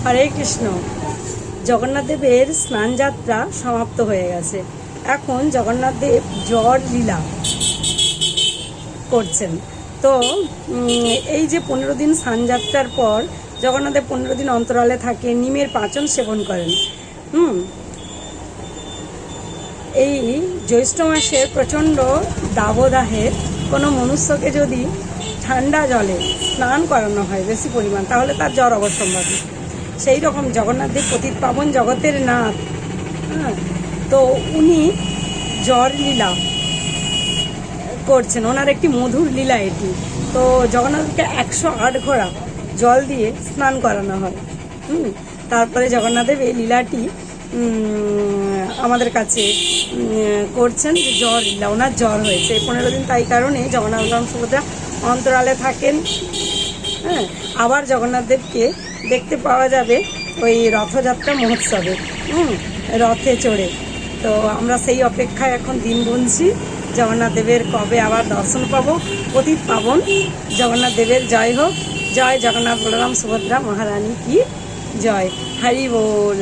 হরে কৃষ্ণ। জগন্নাথ দেবের স্নান যাত্রা সমাপ্ত হয়ে গেছে। এখন জগন্নাথ দেব জ্বর লীলা করছেন। তো এই যে 15 দিন স্নানযাত্রার পর জগন্নাথ দেব 15 দিন অন্তরালে থাকে, নিমের পাচন সেবন করেন। এই জ্যৈষ্ঠ মাসের প্রচণ্ড দাবদাহে কোনো মনুষ্যকে যদি ঠান্ডা জলে স্নান করানো হয় বেশি পরিমাণ, তাহলে তার জ্বর অবশ্যম্ভাবী। সেই রকম জগন্নাথ দেব পতিত পাবন জগতের নাথ। তো উনি জ্বর লীলা করছেন, ওনার একটি মধুর লীলা এটি। তো জগন্নাথকে 108 ঘোড়া জল দিয়ে স্নান করানো হয়। তারপরে জগন্নাথ দেব এই লীলাটি আমাদের কাছে করছেন যে জ্বর লীলা, ওনার জ্বর হয়েছে 15 দিন। তাই কারণে জগন্নাথ বলরাম সুভদ্রা অন্তরালে থাকেন। আবার জগন্নাথ দেবকে দেখতে পাওয়া যাবে ওই রথযাত্রা মহোৎসবে, রথে চড়ে। তো আমরা সেই অপেক্ষায় এখন দিন গুনছি জগন্নাথ দেবের কবে আবার দর্শন পাবো। পতিত পাবন জগন্নাথ দেবের জয় হোক। জয় জগন্নাথ বলরাম সুভদ্রা মহারানী কি জয়। হরি বল।